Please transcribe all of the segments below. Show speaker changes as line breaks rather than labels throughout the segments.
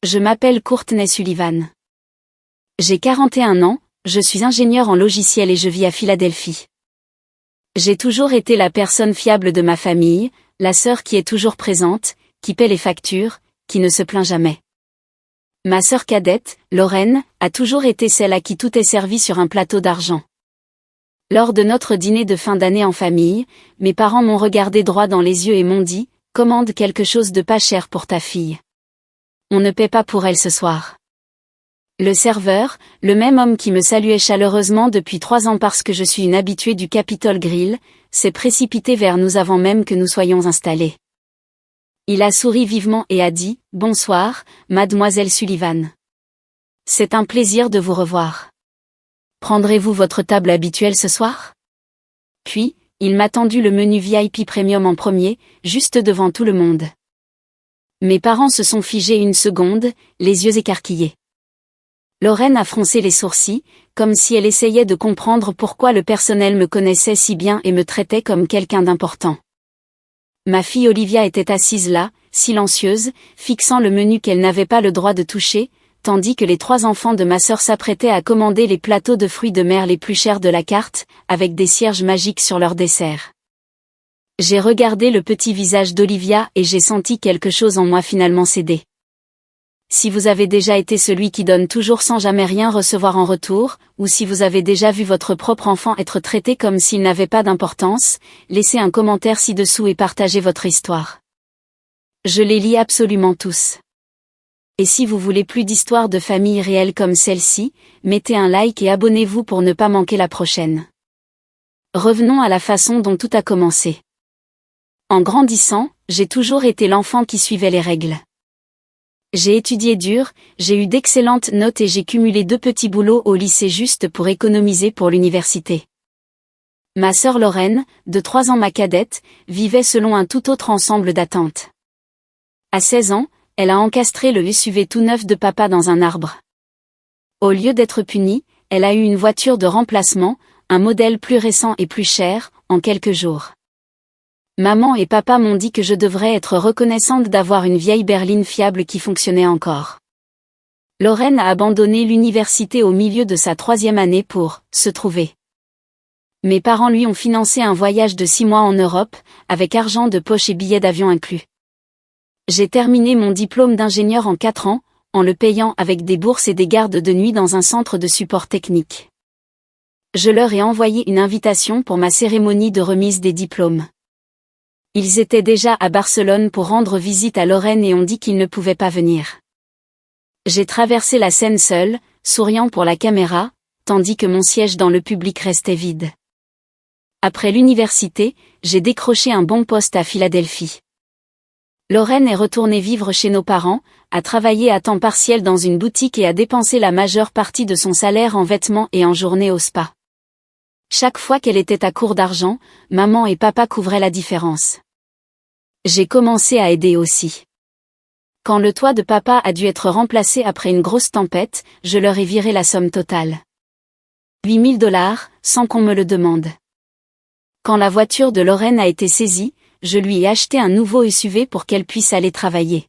Je m'appelle Courtney Sullivan. J'ai 41 ans, je suis ingénieur en logiciel et je vis à Philadelphie. J'ai toujours été la personne fiable de ma famille, la sœur qui est toujours présente, qui paie les factures, qui ne se plaint jamais. Ma sœur cadette, Lorraine, a toujours été celle à qui tout est servi sur un plateau d'argent. Lors de notre dîner de fin d'année en famille, mes parents m'ont regardé droit dans les yeux et m'ont dit « Commande quelque chose de pas cher pour ta fille. On ne paie pas pour elle ce soir. » Le serveur, le même homme qui me saluait chaleureusement depuis 3 ans parce que je suis une habituée du Capitol Grill, s'est précipité vers nous avant même que nous soyons installés. Il a souri vivement et a dit « Bonsoir, mademoiselle Sullivan. C'est un plaisir de vous revoir. Prendrez-vous votre table habituelle ce soir ?» Puis, il m'a tendu le menu VIP Premium en premier, juste devant tout le monde. Mes parents se sont figés une seconde, les yeux écarquillés. Lorraine a froncé les sourcils, comme si elle essayait de comprendre pourquoi le personnel me connaissait si bien et me traitait comme quelqu'un d'important. Ma fille Olivia était assise là, silencieuse, fixant le menu qu'elle n'avait pas le droit de toucher, tandis que les 3 enfants de ma sœur s'apprêtaient à commander les plateaux de fruits de mer les plus chers de la carte, avec des cierges magiques sur leur dessert. J'ai regardé le petit visage d'Olivia et j'ai senti quelque chose en moi finalement céder. Si vous avez déjà été celui qui donne toujours sans jamais rien recevoir en retour, ou si vous avez déjà vu votre propre enfant être traité comme s'il n'avait pas d'importance, laissez un commentaire ci-dessous et partagez votre histoire. Je les lis absolument tous. Et si vous voulez plus d'histoires de famille réelles comme celle-ci, mettez un like et abonnez-vous pour ne pas manquer la prochaine. Revenons à la façon dont tout a commencé. En grandissant, j'ai toujours été l'enfant qui suivait les règles. J'ai étudié dur, j'ai eu d'excellentes notes et j'ai cumulé 2 petits boulots au lycée juste pour économiser pour l'université. Ma sœur Lorraine, de 3 ans ma cadette, vivait selon un tout autre ensemble d'attentes. À 16 ans, elle a encastré le SUV tout neuf de papa dans un arbre. Au lieu d'être punie, elle a eu une voiture de remplacement, un modèle plus récent et plus cher, en quelques jours. Maman et papa m'ont dit que je devrais être reconnaissante d'avoir une vieille berline fiable qui fonctionnait encore. Lorraine a abandonné l'université au milieu de sa 3e année pour se trouver. Mes parents lui ont financé un voyage de 6 mois en Europe, avec argent de poche et billets d'avion inclus. J'ai terminé mon diplôme d'ingénieur en 4 ans, en le payant avec des bourses et des gardes de nuit dans un centre de support technique. Je leur ai envoyé une invitation pour ma cérémonie de remise des diplômes. Ils étaient déjà à Barcelone pour rendre visite à Lorraine et ont dit qu'ils ne pouvaient pas venir. J'ai traversé la scène seule, souriant pour la caméra, tandis que mon siège dans le public restait vide. Après l'université, j'ai décroché un bon poste à Philadelphie. Lorraine est retournée vivre chez nos parents, a travaillé à temps partiel dans une boutique et a dépensé la majeure partie de son salaire en vêtements et en journées au spa. Chaque fois qu'elle était à court d'argent, maman et papa couvraient la différence. J'ai commencé à aider aussi. Quand le toit de papa a dû être remplacé après une grosse tempête, je leur ai viré la somme totale. $8 000, sans qu'on me le demande. Quand la voiture de Lorraine a été saisie, je lui ai acheté un nouveau SUV pour qu'elle puisse aller travailler.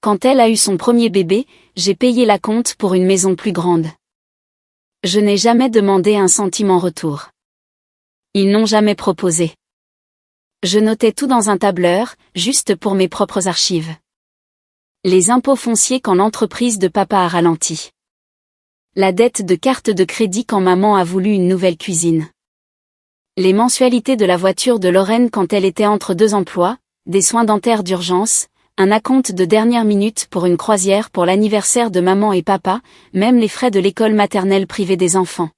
Quand elle a eu son premier bébé, j'ai payé la compte pour une maison plus grande. Je n'ai jamais demandé un centime en retour. Ils n'ont jamais proposé. Je notais tout dans un tableur, juste pour mes propres archives. Les impôts fonciers quand l'entreprise de papa a ralenti. La dette de carte de crédit quand maman a voulu une nouvelle cuisine. Les mensualités de la voiture de Lorraine quand elle était entre 2 emplois, des soins dentaires d'urgence, un acompte de dernière minute pour une croisière pour l'anniversaire de maman et papa, même les frais de l'école maternelle privée des enfants.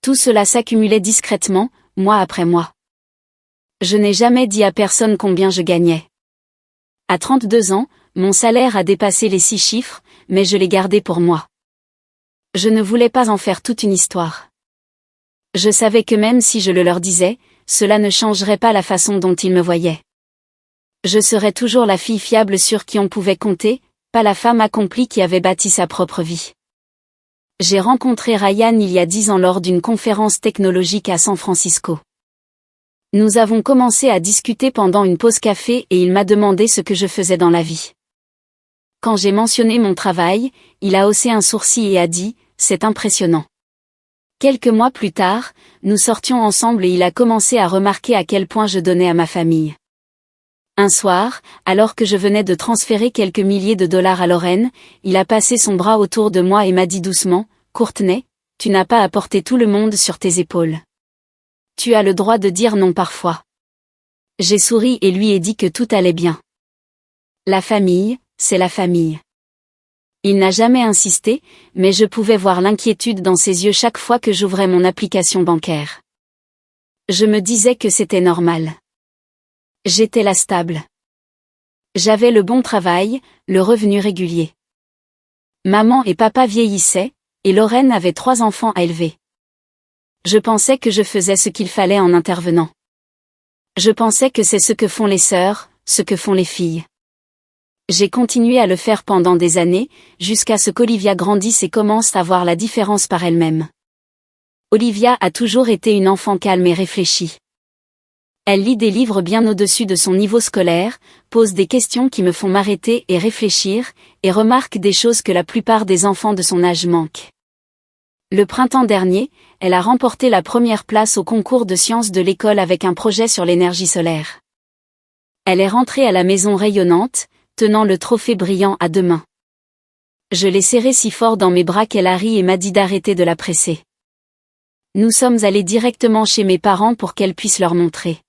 Tout cela s'accumulait discrètement, mois après mois. Je n'ai jamais dit à personne combien je gagnais. À 32 ans, mon salaire a dépassé les 6 chiffres, mais je l'ai gardé pour moi. Je ne voulais pas en faire toute une histoire. Je savais que même si je le leur disais, cela ne changerait pas la façon dont ils me voyaient. Je serais toujours la fille fiable sur qui on pouvait compter, pas la femme accomplie qui avait bâti sa propre vie. J'ai rencontré Ryan il y a 10 ans lors d'une conférence technologique à San Francisco. Nous avons commencé à discuter pendant une pause café et il m'a demandé ce que je faisais dans la vie. Quand j'ai mentionné mon travail, il a haussé un sourcil et a dit « C'est impressionnant ». Quelques mois plus tard, nous sortions ensemble et il a commencé à remarquer à quel point je donnais à ma famille. Un soir, alors que je venais de transférer quelques milliers de dollars à Lorraine, il a passé son bras autour de moi et m'a dit doucement « Courtney, tu n'as pas à porter tout le monde sur tes épaules. Tu as le droit de dire non parfois. » J'ai souri et lui ai dit que tout allait bien. La famille, c'est la famille. Il n'a jamais insisté, mais je pouvais voir l'inquiétude dans ses yeux chaque fois que j'ouvrais mon application bancaire. Je me disais que c'était normal. J'étais la stable. J'avais le bon travail, le revenu régulier. Maman et papa vieillissaient, et Lorraine avait 3 enfants à élever. Je pensais que je faisais ce qu'il fallait en intervenant. Je pensais que c'est ce que font les sœurs, ce que font les filles. J'ai continué à le faire pendant des années, jusqu'à ce qu'Olivia grandisse et commence à voir la différence par elle-même. Olivia a toujours été une enfant calme et réfléchie. Elle lit des livres bien au-dessus de son niveau scolaire, pose des questions qui me font m'arrêter et réfléchir, et remarque des choses que la plupart des enfants de son âge manquent. Le printemps dernier, elle a remporté la première place au concours de sciences de l'école avec un projet sur l'énergie solaire. Elle est rentrée à la maison rayonnante, tenant le trophée brillant à 2 mains. Je l'ai serré si fort dans mes bras qu'elle a ri et m'a dit d'arrêter de la presser. Nous sommes allés directement chez mes parents pour qu'elle puisse leur montrer.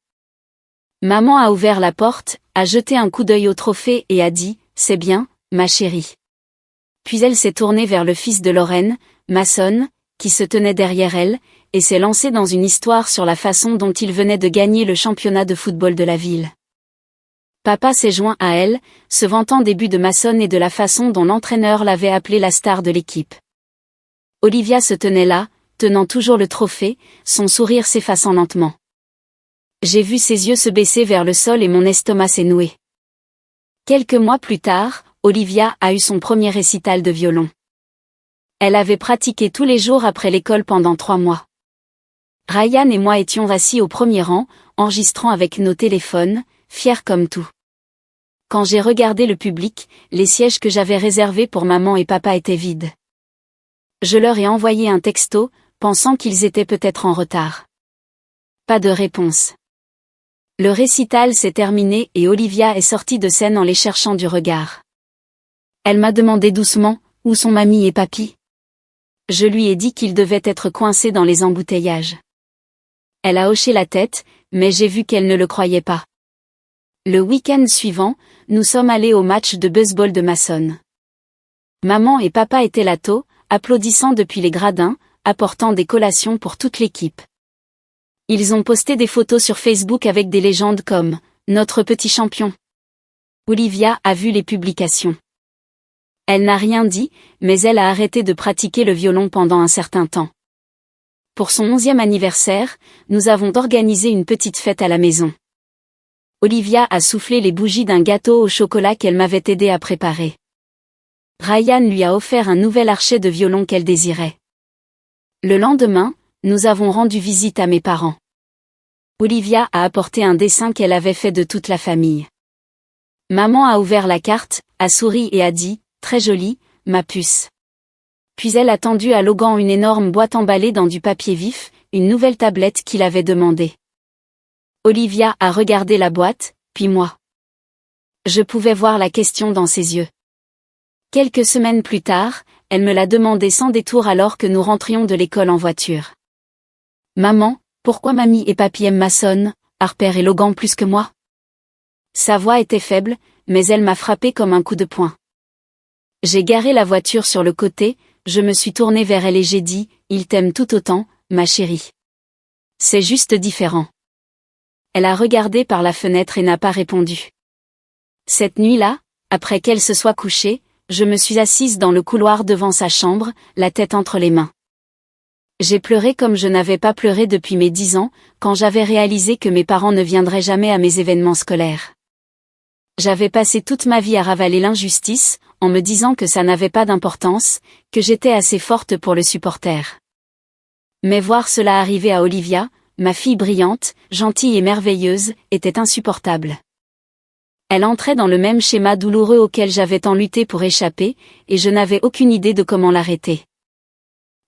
Maman a ouvert la porte, a jeté un coup d'œil au trophée et a dit « C'est bien, ma chérie ». Puis elle s'est tournée vers le fils de Lorraine, Mason, qui se tenait derrière elle, et s'est lancée dans une histoire sur la façon dont il venait de gagner le championnat de football de la ville. Papa s'est joint à elle, se vantant des buts de Mason et de la façon dont l'entraîneur l'avait appelé la star de l'équipe. Olivia se tenait là, tenant toujours le trophée, son sourire s'effaçant lentement. J'ai vu ses yeux se baisser vers le sol et mon estomac s'est noué. Quelques mois plus tard, Olivia a eu son premier récital de violon. Elle avait pratiqué tous les jours après l'école pendant 3 mois. Ryan et moi étions assis au premier rang, enregistrant avec nos téléphones, fiers comme tout. Quand j'ai regardé le public, les sièges que j'avais réservés pour maman et papa étaient vides. Je leur ai envoyé un texto, pensant qu'ils étaient peut-être en retard. Pas de réponse. Le récital s'est terminé et Olivia est sortie de scène en les cherchant du regard. Elle m'a demandé doucement, où sont mamie et papy? Je lui ai dit qu'ils devaient être coincés dans les embouteillages. Elle a hoché la tête, mais j'ai vu qu'elle ne le croyait pas. Le week-end suivant, nous sommes allés au match de baseball de Mason. Maman et papa étaient là tôt, applaudissant depuis les gradins, apportant des collations pour toute l'équipe. Ils ont posté des photos sur Facebook avec des légendes comme « Notre petit champion ». Olivia a vu les publications. Elle n'a rien dit, mais elle a arrêté de pratiquer le violon pendant un certain temps. Pour son 11e anniversaire, nous avons organisé une petite fête à la maison. Olivia a soufflé les bougies d'un gâteau au chocolat qu'elle m'avait aidé à préparer. Ryan lui a offert un nouvel archet de violon qu'elle désirait. Le lendemain, nous avons rendu visite à mes parents. Olivia a apporté un dessin qu'elle avait fait de toute la famille. Maman a ouvert la carte, a souri et a dit « Très jolie, ma puce ». Puis elle a tendu à Logan une énorme boîte emballée dans du papier vif, une nouvelle tablette qu'il avait demandée. Olivia a regardé la boîte, puis moi. Je pouvais voir la question dans ses yeux. Quelques semaines plus tard, elle me l'a demandé sans détour alors que nous rentrions de l'école en voiture. Maman, pourquoi mamie et papy aiment Mason, Harper et Logan plus que moi? Sa voix était faible, mais elle m'a frappé comme un coup de poing. J'ai garé la voiture sur le côté, je me suis tournée vers elle et j'ai dit, ils t'aiment tout autant, ma chérie. C'est juste différent. Elle a regardé par la fenêtre et n'a pas répondu. Cette nuit-là, après qu'elle se soit couchée, je me suis assise dans le couloir devant sa chambre, la tête entre les mains. J'ai pleuré comme je n'avais pas pleuré depuis mes 10 ans, quand j'avais réalisé que mes parents ne viendraient jamais à mes événements scolaires. J'avais passé toute ma vie à ravaler l'injustice, en me disant que ça n'avait pas d'importance, que j'étais assez forte pour le supporter. Mais voir cela arriver à Olivia, ma fille brillante, gentille et merveilleuse, était insupportable. Elle entrait dans le même schéma douloureux auquel j'avais tant lutté pour échapper, et je n'avais aucune idée de comment l'arrêter.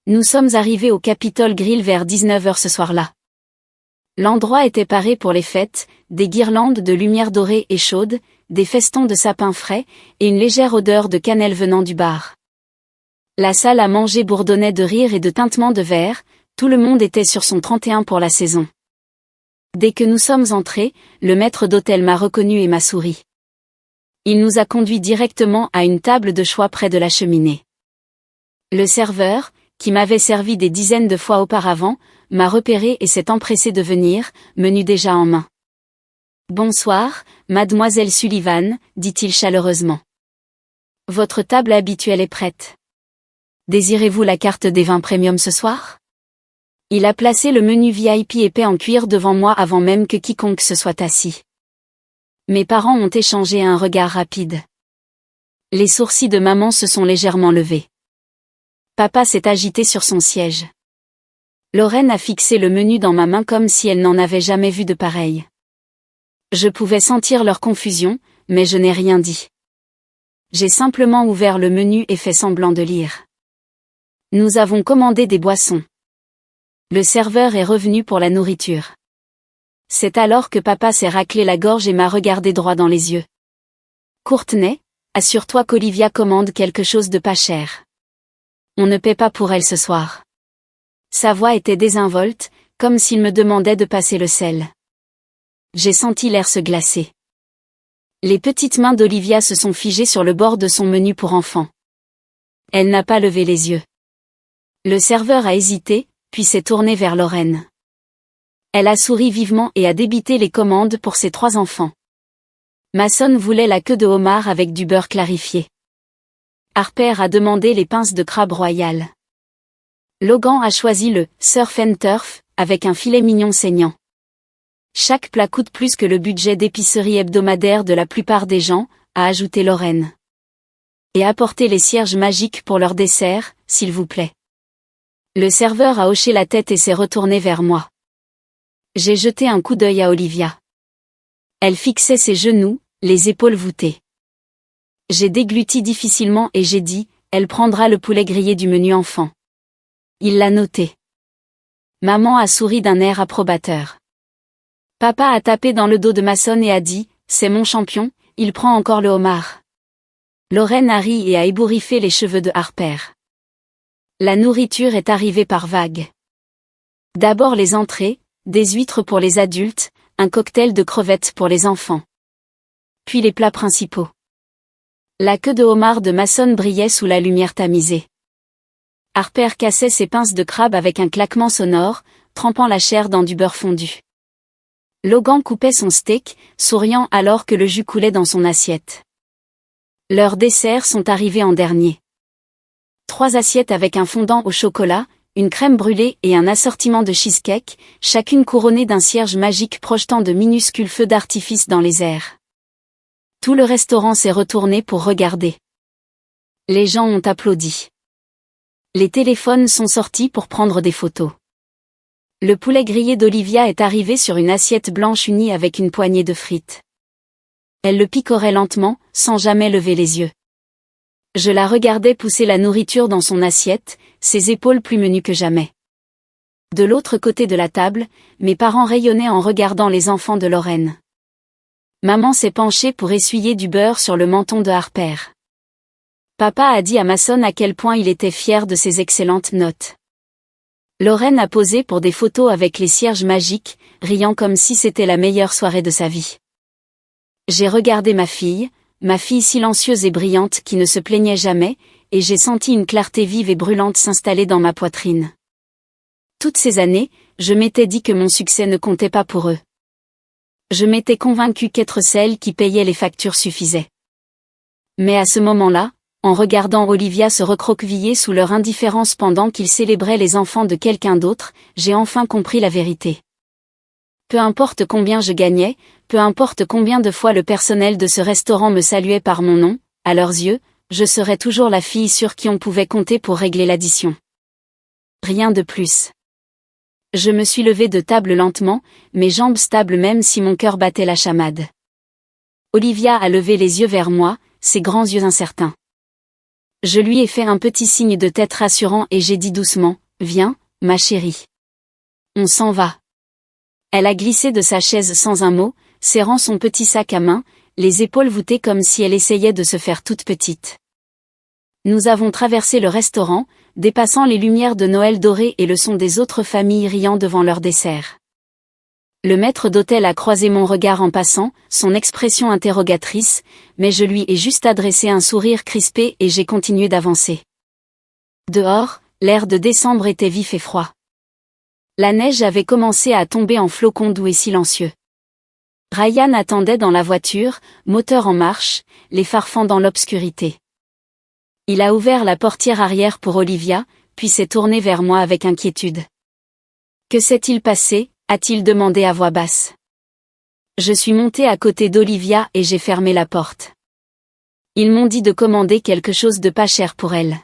Nous sommes arrivés au Capitol Grill vers 19h ce soir-là. L'endroit était paré pour les fêtes, des guirlandes de lumière dorée et chaude, des festons de sapins frais, et une légère odeur de cannelle venant du bar. La salle à manger bourdonnait de rires et de tintements de verre, tout le monde était sur son 31 pour la saison. Dès que nous sommes entrés, le maître d'hôtel m'a reconnu et m'a souri. Il nous a conduits directement à une table de choix près de la cheminée. Le serveur, qui m'avait servi des dizaines de fois auparavant, m'a repéré et s'est empressé de venir, menu déjà en main. « Bonsoir, mademoiselle Sullivan », dit-il chaleureusement. « Votre table habituelle est prête. Désirez-vous la carte des vins premium ce soir ?» Il a placé le menu VIP épais en cuir devant moi avant même que quiconque se soit assis. Mes parents ont échangé un regard rapide. Les sourcils de maman se sont légèrement levés. Papa s'est agité sur son siège. Lorraine a fixé le menu dans ma main comme si elle n'en avait jamais vu de pareil. Je pouvais sentir leur confusion, mais je n'ai rien dit. J'ai simplement ouvert le menu et fait semblant de lire. Nous avons commandé des boissons. Le serveur est revenu pour la nourriture. C'est alors que papa s'est raclé la gorge et m'a regardé droit dans les yeux. Courtenay, assure-toi qu'Olivia commande quelque chose de pas cher. On ne paie pas pour elle ce soir. Sa voix était désinvolte, comme s'il me demandait de passer le sel. J'ai senti l'air se glacer. Les petites mains d'Olivia se sont figées sur le bord de son menu pour enfants. Elle n'a pas levé les yeux. Le serveur a hésité, puis s'est tourné vers Lorraine. Elle a souri vivement et a débité les commandes pour ses 3 enfants. Mason voulait la queue de homard avec du beurre clarifié. Harper a demandé les pinces de crabe royal. Logan a choisi le surf and turf, avec un filet mignon saignant. Chaque plat coûte plus que le budget d'épicerie hebdomadaire de la plupart des gens, a ajouté Lorraine. Et apportez les cierges magiques pour leur dessert, s'il vous plaît. Le serveur a hoché la tête et s'est retourné vers moi. J'ai jeté un coup d'œil à Olivia. Elle fixait ses genoux, les épaules voûtées. J'ai dégluti difficilement et j'ai dit, elle prendra le poulet grillé du menu enfant. Il l'a noté. Maman a souri d'un air approbateur. Papa a tapé dans le dos de Mason et a dit, c'est mon champion, il prend encore le homard. Lorraine a ri et a ébouriffé les cheveux de Harper. La nourriture est arrivée par vagues. D'abord les entrées, des huîtres pour les adultes, un cocktail de crevettes pour les enfants. Puis les plats principaux. La queue de homard de Mason brillait sous la lumière tamisée. Harper cassait ses pinces de crabe avec un claquement sonore, trempant la chair dans du beurre fondu. Logan coupait son steak, souriant alors que le jus coulait dans son assiette. Leurs desserts sont arrivés en dernier. 3 assiettes avec un fondant au chocolat, une crème brûlée et un assortiment de cheesecake, chacune couronnée d'un cierge magique projetant de minuscules feux d'artifice dans les airs. Tout le restaurant s'est retourné pour regarder. Les gens ont applaudi. Les téléphones sont sortis pour prendre des photos. Le poulet grillé d'Olivia est arrivé sur une assiette blanche unie avec une poignée de frites. Elle le picorait lentement, sans jamais lever les yeux. Je la regardais pousser la nourriture dans son assiette, ses épaules plus menues que jamais. De l'autre côté de la table, mes parents rayonnaient en regardant les enfants de Lorraine. Maman s'est penchée pour essuyer du beurre sur le menton de Harper. Papa a dit à Mason à quel point il était fier de ses excellentes notes. Lorraine a posé pour des photos avec les cierges magiques, riant comme si c'était la meilleure soirée de sa vie. J'ai regardé ma fille silencieuse et brillante qui ne se plaignait jamais, et j'ai senti une clarté vive et brûlante s'installer dans ma poitrine. Toutes ces années, je m'étais dit que mon succès ne comptait pas pour eux. Je m'étais convaincue qu'être celle qui payait les factures suffisait. Mais à ce moment-là, en regardant Olivia se recroqueviller sous leur indifférence pendant qu'ils célébraient les enfants de quelqu'un d'autre, j'ai enfin compris la vérité. Peu importe combien je gagnais, peu importe combien de fois le personnel de ce restaurant me saluait par mon nom, à leurs yeux, je serais toujours la fille sur qui on pouvait compter pour régler l'addition. Rien de plus. Je me suis levée de table lentement, mes jambes stables même si mon cœur battait la chamade. Olivia a levé les yeux vers moi, ses grands yeux incertains. Je lui ai fait un petit signe de tête rassurant et j'ai dit doucement, « Viens, ma chérie. On s'en va. » Elle a glissé de sa chaise sans un mot, serrant son petit sac à main, les épaules voûtées comme si elle essayait de se faire toute petite. Nous avons traversé le restaurant, dépassant les lumières de Noël dorées et le son des autres familles riant devant leur dessert. Le maître d'hôtel a croisé mon regard en passant, son expression interrogatrice, mais je lui ai juste adressé un sourire crispé et j'ai continué d'avancer. Dehors, l'air de décembre était vif et froid. La neige avait commencé à tomber en flocons doux et silencieux. Ryan attendait dans la voiture, moteur en marche, les phares fendant l'obscurité. Il a ouvert la portière arrière pour Olivia, puis s'est tourné vers moi avec inquiétude. « Que s'est-il passé ?» a-t-il demandé à voix basse. Je suis montée à côté d'Olivia et j'ai fermé la porte. Ils m'ont dit de commander quelque chose de pas cher pour elle.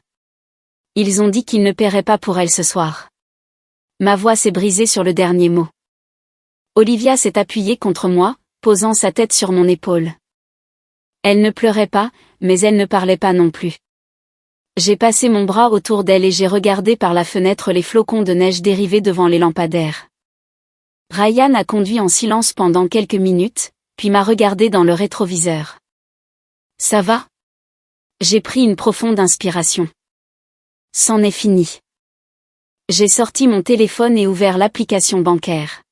Ils ont dit qu'ils ne paieraient pas pour elle ce soir. Ma voix s'est brisée sur le dernier mot. Olivia s'est appuyée contre moi, posant sa tête sur mon épaule. Elle ne pleurait pas, mais elle ne parlait pas non plus. J'ai passé mon bras autour d'elle et j'ai regardé par la fenêtre les flocons de neige dériver devant les lampadaires. Ryan a conduit en silence pendant quelques minutes, puis m'a regardé dans le rétroviseur. « Ça va ?» J'ai pris une profonde inspiration. C'en est fini. J'ai sorti mon téléphone et ouvert l'application bancaire.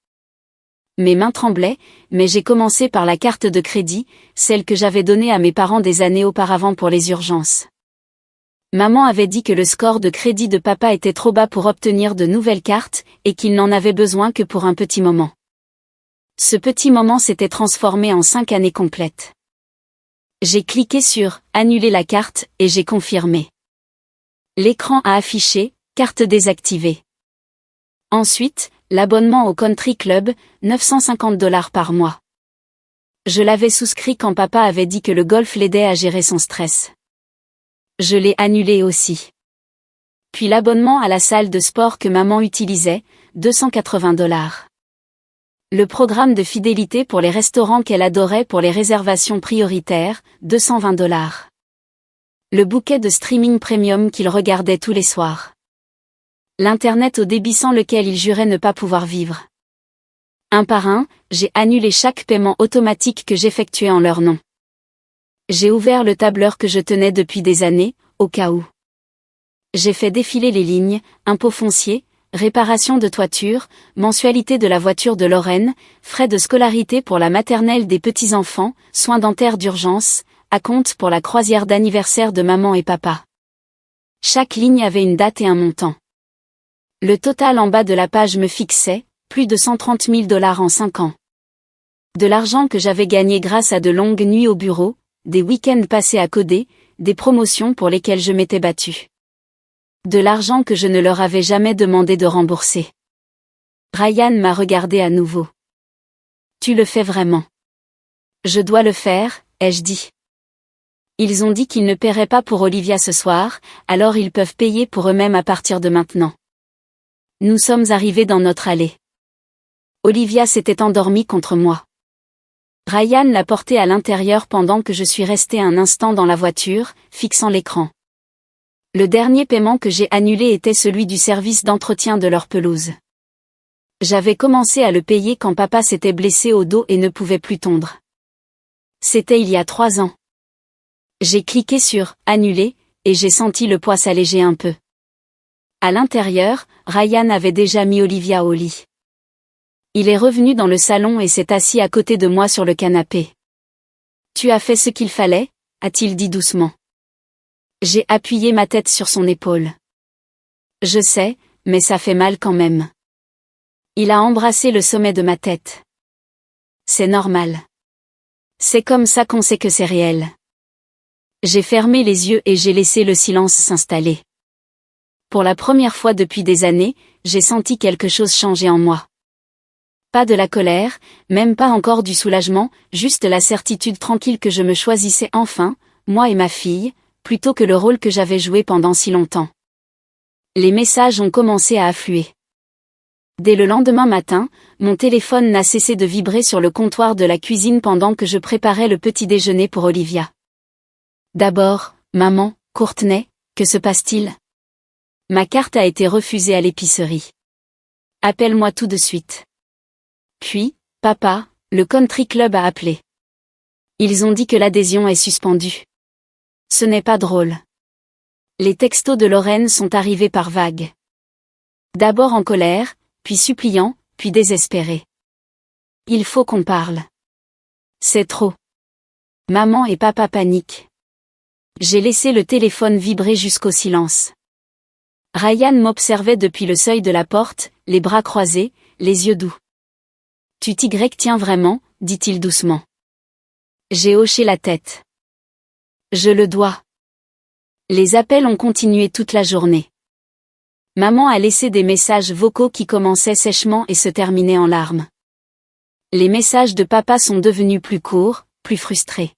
Mes mains tremblaient, mais j'ai commencé par la carte de crédit, celle que j'avais donnée à mes parents des années auparavant pour les urgences. Maman avait dit que le score de crédit de papa était trop bas pour obtenir de nouvelles cartes, et qu'il n'en avait besoin que pour un petit moment. Ce petit moment s'était transformé en 5 années complètes. J'ai cliqué sur « Annuler la carte » et j'ai confirmé. L'écran a affiché « Carte désactivée ». Ensuite, l'abonnement au Country Club, $950 par mois. Je l'avais souscrit quand papa avait dit que le golf l'aidait à gérer son stress. Je l'ai annulé aussi. Puis l'abonnement à la salle de sport que maman utilisait, $280. Le programme de fidélité pour les restaurants qu'elle adorait pour les réservations prioritaires, $220. Le bouquet de streaming premium qu'il regardait tous les soirs. L'Internet au débit sans lequel il jurait ne pas pouvoir vivre. Un par un, j'ai annulé chaque paiement automatique que j'effectuais en leur nom. J'ai ouvert le tableur que je tenais depuis des années, au cas où. J'ai fait défiler les lignes, impôts fonciers, réparation de toiture, mensualité de la voiture de Lorraine, frais de scolarité pour la maternelle des petits-enfants, soins dentaires d'urgence, acompte pour la croisière d'anniversaire de maman et papa. Chaque ligne avait une date et un montant. Le total en bas de la page me fixait, plus de $130 000 en 5 ans. De l'argent que j'avais gagné grâce à de longues nuits au bureau, des week-ends passés à coder, des promotions pour lesquelles je m'étais battue. De l'argent que je ne leur avais jamais demandé de rembourser. Ryan m'a regardé à nouveau. « Tu le fais vraiment ?»« Je dois le faire, ai-je dit. » Ils ont dit qu'ils ne paieraient pas pour Olivia ce soir, alors ils peuvent payer pour eux-mêmes à partir de maintenant. Nous sommes arrivés dans notre allée. Olivia s'était endormie contre moi. Ryan l'a portée à l'intérieur pendant que je suis restée un instant dans la voiture, fixant l'écran. Le dernier paiement que j'ai annulé était celui du service d'entretien de leur pelouse. J'avais commencé à le payer quand papa s'était blessé au dos et ne pouvait plus tondre. C'était il y a 3 ans. J'ai cliqué sur « Annuler » et j'ai senti le poids s'alléger un peu. À l'intérieur, Ryan avait déjà mis Olivia au lit. Il est revenu dans le salon et s'est assis à côté de moi sur le canapé. « Tu as fait ce qu'il fallait ?» a-t-il dit doucement. J'ai appuyé ma tête sur son épaule. « Je sais, mais ça fait mal quand même. » Il a embrassé le sommet de ma tête. « C'est normal. C'est comme ça qu'on sait que c'est réel. » J'ai fermé les yeux et j'ai laissé le silence s'installer. Pour la première fois depuis des années, j'ai senti quelque chose changer en moi. Pas de la colère, même pas encore du soulagement, juste la certitude tranquille que je me choisissais enfin, moi et ma fille, plutôt que le rôle que j'avais joué pendant si longtemps. Les messages ont commencé à affluer. Dès le lendemain matin, mon téléphone n'a cessé de vibrer sur le comptoir de la cuisine pendant que je préparais le petit déjeuner pour Olivia. D'abord, maman, Courtney, que se passe-t-il? Ma carte a été refusée à l'épicerie. Appelle-moi tout de suite. Puis, papa, le country club a appelé. Ils ont dit que l'adhésion est suspendue. Ce n'est pas drôle. Les textos de Lorraine sont arrivés par vagues. D'abord en colère, puis suppliant, puis désespéré. Il faut qu'on parle. C'est trop. Maman et papa paniquent. J'ai laissé le téléphone vibrer jusqu'au silence. Ryan m'observait depuis le seuil de la porte, les bras croisés, les yeux doux. Tu t'y tiens vraiment, dit-il doucement. J'ai hoché la tête. Je le dois. Les appels ont continué toute la journée. Maman a laissé des messages vocaux qui commençaient sèchement et se terminaient en larmes. Les messages de papa sont devenus plus courts, plus frustrés.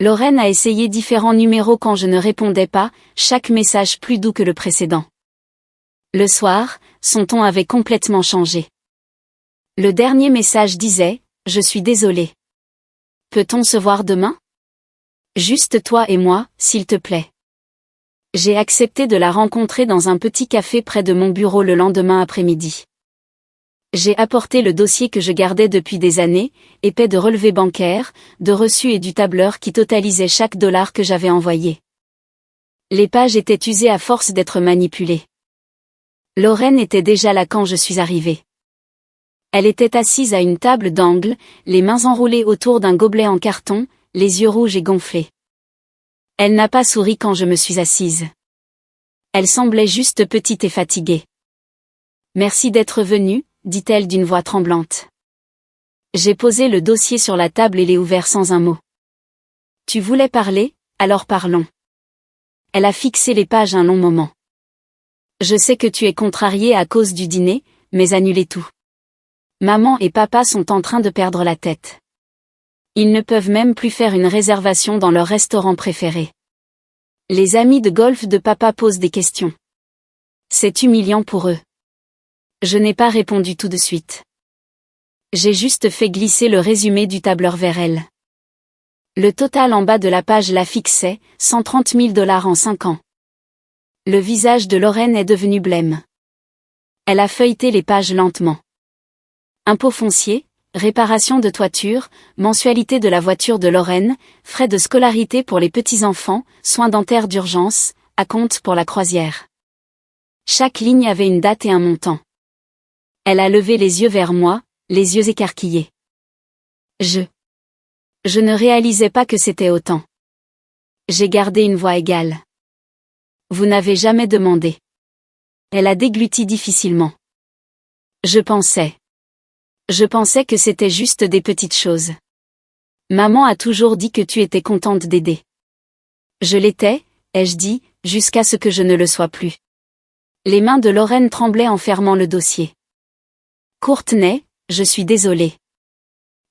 Lorraine a essayé différents numéros quand je ne répondais pas, chaque message plus doux que le précédent. Le soir, son ton avait complètement changé. Le dernier message disait « Je suis désolée. Peut-on se voir demain? Juste toi et moi, s'il te plaît. » J'ai accepté de la rencontrer dans un petit café près de mon bureau le lendemain après-midi. J'ai apporté le dossier que je gardais depuis des années, épais de relevés bancaires, de reçus et du tableur qui totalisait chaque dollar que j'avais envoyé. Les pages étaient usées à force d'être manipulées. Lorraine était déjà là quand je suis arrivée. Elle était assise à une table d'angle, les mains enroulées autour d'un gobelet en carton, les yeux rouges et gonflés. Elle n'a pas souri quand je me suis assise. Elle semblait juste petite et fatiguée. Merci d'être venue, dit-elle d'une voix tremblante. J'ai posé le dossier sur la table et l'ai ouvert sans un mot. Tu voulais parler, alors parlons. Elle a fixé les pages un long moment. Je sais que tu es contrariée à cause du dîner, mais annulez tout. Maman et papa sont en train de perdre la tête. Ils ne peuvent même plus faire une réservation dans leur restaurant préféré. Les amis de golf de papa posent des questions. C'est humiliant pour eux. Je n'ai pas répondu tout de suite. J'ai juste fait glisser le résumé du tableur vers elle. Le total en bas de la page l'affichait, 130 000 $ en 5 ans. Le visage de Lorraine est devenu blême. Elle a feuilleté les pages lentement. Impôts fonciers, réparation de toiture, mensualité de la voiture de Lorraine, frais de scolarité pour les petits-enfants, soins dentaires d'urgence, acompte pour la croisière. Chaque ligne avait une date et un montant. Elle a levé les yeux vers moi, les yeux écarquillés. Je ne réalisais pas que c'était autant. J'ai gardé une voix égale. Vous n'avez jamais demandé. Elle a dégluti difficilement. Je pensais que c'était juste des petites choses. Maman a toujours dit que tu étais contente d'aider. Je l'étais, ai-je dit, jusqu'à ce que je ne le sois plus. Les mains de Lorraine tremblaient en fermant le dossier. Courtney, je suis désolée.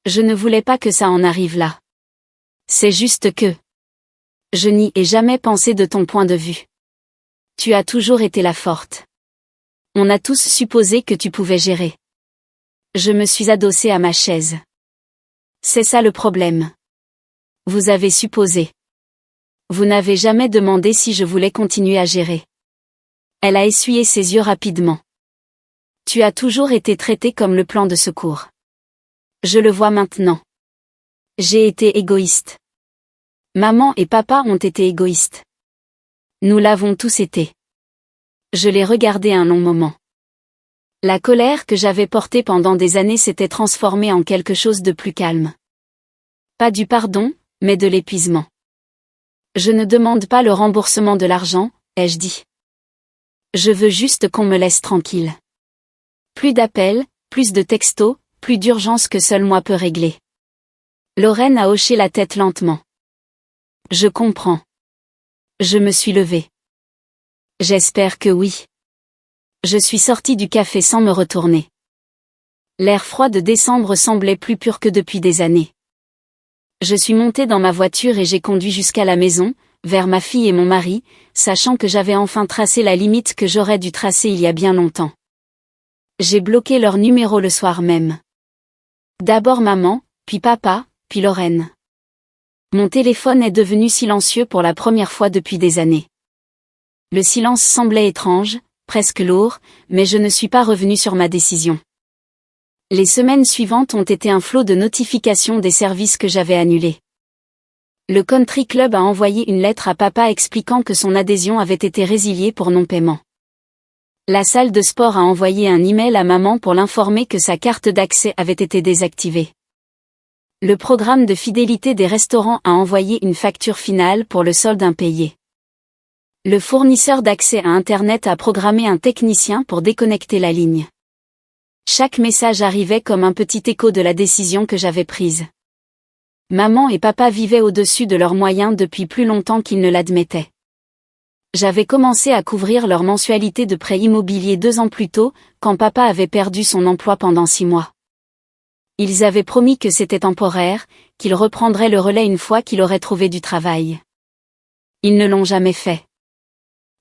Je ne voulais pas que ça en arrive là. C'est juste que... Je n'y ai jamais pensé de ton point de vue. Tu as toujours été la forte. On a tous supposé que tu pouvais gérer. Je me suis adossée à ma chaise. C'est ça le problème. Vous avez supposé. Vous n'avez jamais demandé si je voulais continuer à gérer. Elle a essuyé ses yeux rapidement. Tu as toujours été traité comme le plan de secours. Je le vois maintenant. J'ai été égoïste. Maman et papa ont été égoïstes. Nous l'avons tous été. Je l'ai regardé un long moment. La colère que j'avais portée pendant des années s'était transformée en quelque chose de plus calme. Pas du pardon, mais de l'épuisement. Je ne demande pas le remboursement de l'argent, ai-je dit. Je veux juste qu'on me laisse tranquille. Plus d'appels, plus de textos, plus d'urgence que seul moi peux régler. Lorraine a hoché la tête lentement. Je comprends. Je me suis levée. J'espère que oui. Je suis sortie du café sans me retourner. L'air froid de décembre semblait plus pur que depuis des années. Je suis montée dans ma voiture et j'ai conduit jusqu'à la maison, vers ma fille et mon mari, sachant que j'avais enfin tracé la limite que j'aurais dû tracer il y a bien longtemps. J'ai bloqué leur numéro le soir même. D'abord maman, puis papa, puis Lorraine. Mon téléphone est devenu silencieux pour la première fois depuis des années. Le silence semblait étrange, presque lourd, mais je ne suis pas revenue sur ma décision. Les semaines suivantes ont été un flot de notifications des services que j'avais annulés. Le country club a envoyé une lettre à papa expliquant que son adhésion avait été résiliée pour non-paiement. La salle de sport a envoyé un email à maman pour l'informer que sa carte d'accès avait été désactivée. Le programme de fidélité des restaurants a envoyé une facture finale pour le solde impayé. Le fournisseur d'accès à Internet a programmé un technicien pour déconnecter la ligne. Chaque message arrivait comme un petit écho de la décision que j'avais prise. Maman et papa vivaient au-dessus de leurs moyens depuis plus longtemps qu'ils ne l'admettaient. J'avais commencé à couvrir leur mensualité de prêt immobilier 2 ans plus tôt, quand papa avait perdu son emploi pendant 6 mois. Ils avaient promis que c'était temporaire, qu'ils reprendraient le relais une fois qu'il aurait trouvé du travail. Ils ne l'ont jamais fait.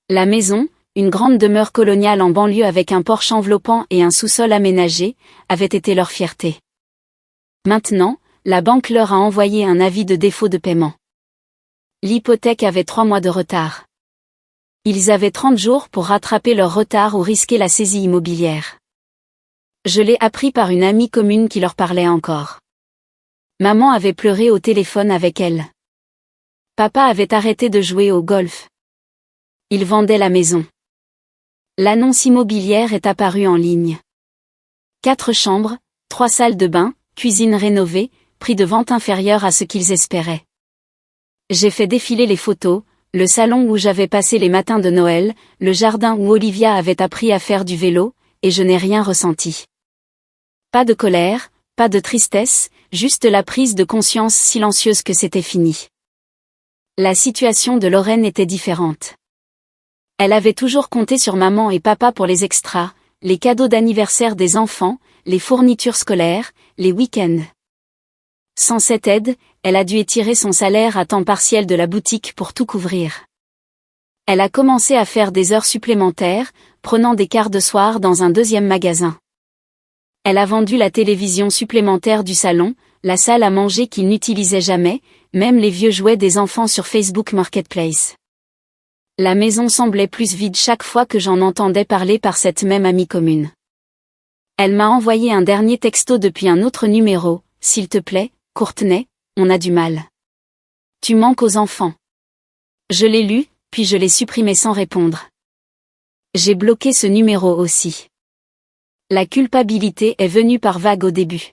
La maison, une grande demeure coloniale en banlieue avec un porche enveloppant et un sous-sol aménagé, avait été leur fierté. Maintenant, la banque leur a envoyé un avis de défaut de paiement. L'hypothèque avait 3 mois de retard. Ils avaient 30 jours pour rattraper leur retard ou risquer la saisie immobilière. Je l'ai appris par une amie commune qui leur parlait encore. Maman avait pleuré au téléphone avec elle. Papa avait arrêté de jouer au golf. Il vendait la maison. L'annonce immobilière est apparue en ligne. 4 chambres, 3 salles de bain, cuisine rénovée, prix de vente inférieur à ce qu'ils espéraient. J'ai fait défiler les photos, le salon où j'avais passé les matins de Noël, le jardin où Olivia avait appris à faire du vélo, et je n'ai rien ressenti. Pas de colère, pas de tristesse, juste la prise de conscience silencieuse que c'était fini. La situation de Lorraine était différente. Elle avait toujours compté sur maman et papa pour les extras, les cadeaux d'anniversaire des enfants, les fournitures scolaires, les week-ends. Sans cette aide, elle a dû étirer son salaire à temps partiel de la boutique pour tout couvrir. Elle a commencé à faire des heures supplémentaires, prenant des quarts de soir dans un 2e magasin. Elle a vendu la télévision supplémentaire du salon, la salle à manger qu'ils n'utilisaient jamais, même les vieux jouets des enfants sur Facebook Marketplace. La maison semblait plus vide chaque fois que j'en entendais parler par cette même amie commune. Elle m'a envoyé un dernier texto depuis un autre numéro, « S'il te plaît, Courtney, on a du mal. Tu manques aux enfants. » Je l'ai lu, puis je l'ai supprimé sans répondre. J'ai bloqué ce numéro aussi. La culpabilité est venue par vagues au début.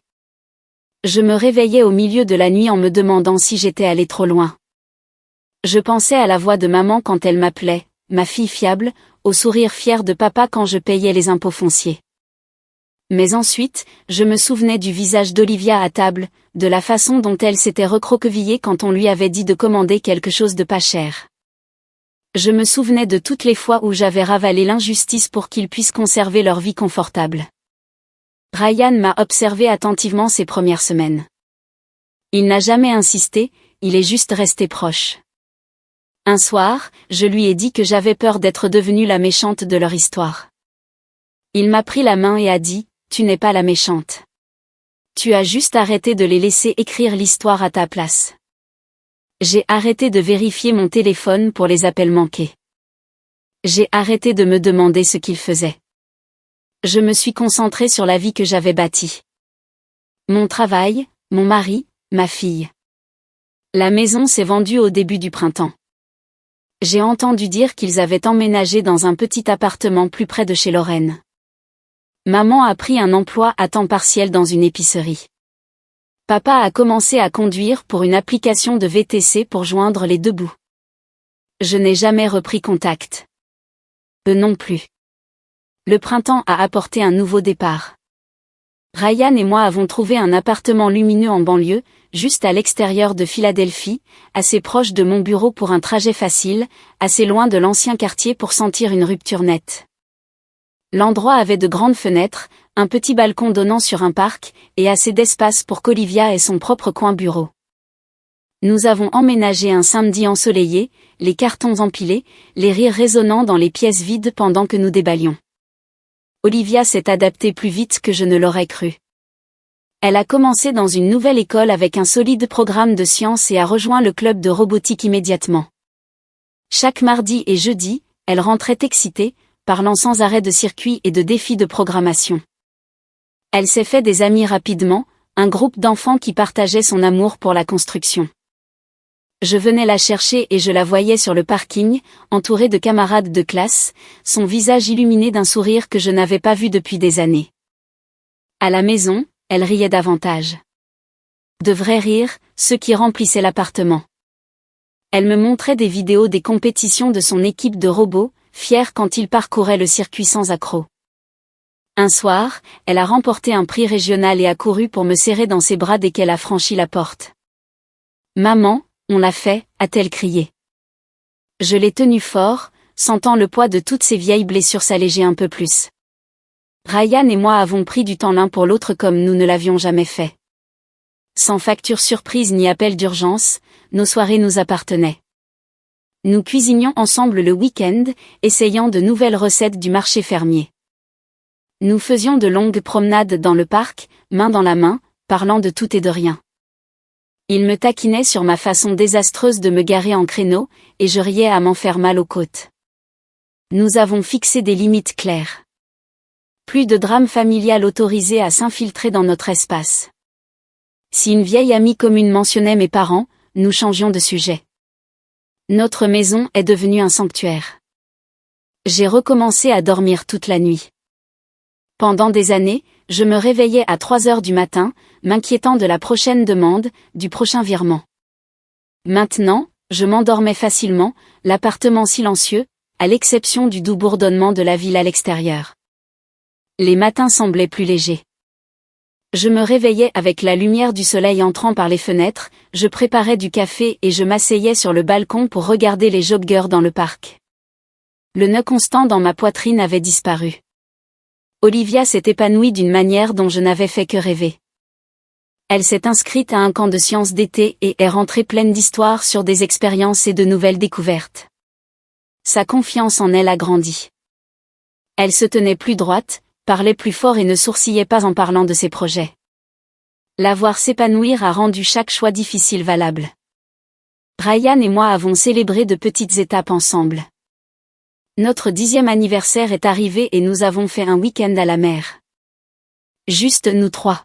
Je me réveillais au milieu de la nuit en me demandant si j'étais allée trop loin. Je pensais à la voix de maman quand elle m'appelait, ma fille fiable, au sourire fier de papa quand je payais les impôts fonciers. Mais ensuite, je me souvenais du visage d'Olivia à table, de la façon dont elle s'était recroquevillée quand on lui avait dit de commander quelque chose de pas cher. Je me souvenais de toutes les fois où j'avais ravalé l'injustice pour qu'ils puissent conserver leur vie confortable. Ryan m'a observé attentivement ces premières semaines. Il n'a jamais insisté, il est juste resté proche. Un soir, je lui ai dit que j'avais peur d'être devenue la méchante de leur histoire. Il m'a pris la main et a dit, « Tu n'es pas la méchante. Tu as juste arrêté de les laisser écrire l'histoire à ta place. » J'ai arrêté de vérifier mon téléphone pour les appels manqués. J'ai arrêté de me demander ce qu'ils faisaient. Je me suis concentrée sur la vie que j'avais bâtie. Mon travail, mon mari, ma fille. La maison s'est vendue au début du printemps. J'ai entendu dire qu'ils avaient emménagé dans un petit appartement plus près de chez Lorraine. Maman a pris un emploi à temps partiel dans une épicerie. Papa a commencé à conduire pour une application de VTC pour joindre les 2 bouts. Je n'ai jamais repris contact. Eux non plus. Le printemps a apporté un nouveau départ. Ryan et moi avons trouvé un appartement lumineux en banlieue, juste à l'extérieur de Philadelphie, assez proche de mon bureau pour un trajet facile, assez loin de l'ancien quartier pour sentir une rupture nette. L'endroit avait de grandes fenêtres, un petit balcon donnant sur un parc, et assez d'espace pour qu'Olivia ait son propre coin bureau. Nous avons emménagé un samedi ensoleillé, les cartons empilés, les rires résonnant dans les pièces vides pendant que nous déballions. Olivia s'est adaptée plus vite que je ne l'aurais cru. Elle a commencé dans une nouvelle école avec un solide programme de sciences et a rejoint le club de robotique immédiatement. Chaque mardi et jeudi, elle rentrait excitée, parlant sans arrêt de circuits et de défis de programmation. Elle s'est fait des amis rapidement, un groupe d'enfants qui partageaient son amour pour la construction. Je venais la chercher et je la voyais sur le parking, entourée de camarades de classe, son visage illuminé d'un sourire que je n'avais pas vu depuis des années. À la maison, elle riait davantage. De vrais rires, ceux qui remplissaient l'appartement. Elle me montrait des vidéos des compétitions de son équipe de robots, fière quand ils parcouraient le circuit sans accroc. Un soir, elle a remporté un prix régional et a couru pour me serrer dans ses bras dès qu'elle a franchi la porte. « Maman, on l'a fait », a-t-elle crié. Je l'ai tenue fort, sentant le poids de toutes ces vieilles blessures s'alléger un peu plus. Ryan et moi avons pris du temps l'un pour l'autre comme nous ne l'avions jamais fait. Sans facture surprise ni appel d'urgence, nos soirées nous appartenaient. Nous cuisinions ensemble le week-end, essayant de nouvelles recettes du marché fermier. Nous faisions de longues promenades dans le parc, main dans la main, parlant de tout et de rien. Il me taquinait sur ma façon désastreuse de me garer en créneau, et je riais à m'en faire mal aux côtes. Nous avons fixé des limites claires. Plus de drame familial autorisé à s'infiltrer dans notre espace. Si une vieille amie commune mentionnait mes parents, nous changions de sujet. Notre maison est devenue un sanctuaire. J'ai recommencé à dormir toute la nuit. Pendant des années, je me réveillais à 3 heures du matin, m'inquiétant de la prochaine demande, du prochain virement. Maintenant, je m'endormais facilement, l'appartement silencieux, à l'exception du doux bourdonnement de la ville à l'extérieur. Les matins semblaient plus légers. Je me réveillais avec la lumière du soleil entrant par les fenêtres, je préparais du café et je m'asseyais sur le balcon pour regarder les joggeurs dans le parc. Le nœud constant dans ma poitrine avait disparu. Olivia s'est épanouie d'une manière dont je n'avais fait que rêver. Elle s'est inscrite à un camp de sciences d'été et est rentrée pleine d'histoires sur des expériences et de nouvelles découvertes. Sa confiance en elle a grandi. Elle se tenait plus droite, parlait plus fort et ne sourcillait pas en parlant de ses projets. La voir s'épanouir a rendu chaque choix difficile valable. Ryan et moi avons célébré de petites étapes ensemble. Notre 10e anniversaire est arrivé et nous avons fait un week-end à la mer. Juste nous 3.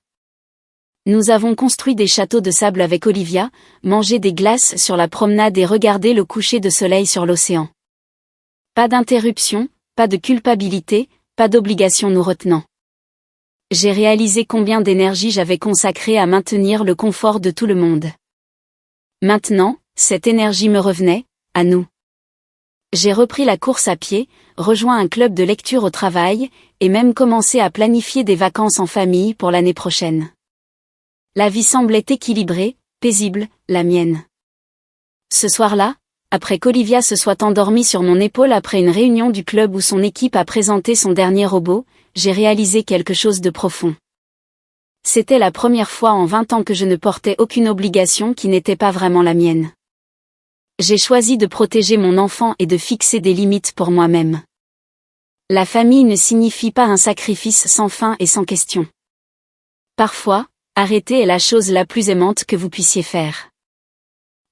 Nous avons construit des châteaux de sable avec Olivia, mangé des glaces sur la promenade et regardé le coucher de soleil sur l'océan. Pas d'interruption, pas de culpabilité, pas d'obligation nous retenant. J'ai réalisé combien d'énergie j'avais consacré à maintenir le confort de tout le monde. Maintenant, cette énergie me revenait, à nous. J'ai repris la course à pied, rejoint un club de lecture au travail, et même commencé à planifier des vacances en famille pour l'année prochaine. La vie semblait équilibrée, paisible, la mienne. Ce soir-là, après qu'Olivia se soit endormie sur mon épaule après une réunion du club où son équipe a présenté son dernier robot, j'ai réalisé quelque chose de profond. C'était la première fois en 20 ans que je ne portais aucune obligation qui n'était pas vraiment la mienne. J'ai choisi de protéger mon enfant et de fixer des limites pour moi-même. La famille ne signifie pas un sacrifice sans fin et sans question. Parfois, arrêter est la chose la plus aimante que vous puissiez faire.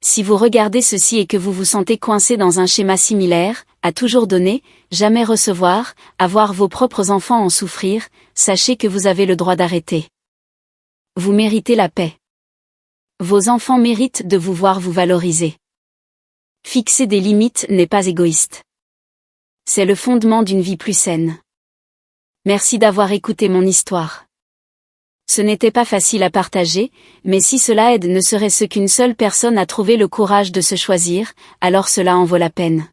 Si vous regardez ceci et que vous vous sentez coincé dans un schéma similaire, à toujours donner, jamais recevoir, à voir vos propres enfants en souffrir, sachez que vous avez le droit d'arrêter. Vous méritez la paix. Vos enfants méritent de vous voir vous valoriser. Fixer des limites n'est pas égoïste. C'est le fondement d'une vie plus saine. Merci d'avoir écouté mon histoire. Ce n'était pas facile à partager, mais si cela aide ne serait-ce qu'une seule personne à trouver le courage de se choisir, alors cela en vaut la peine.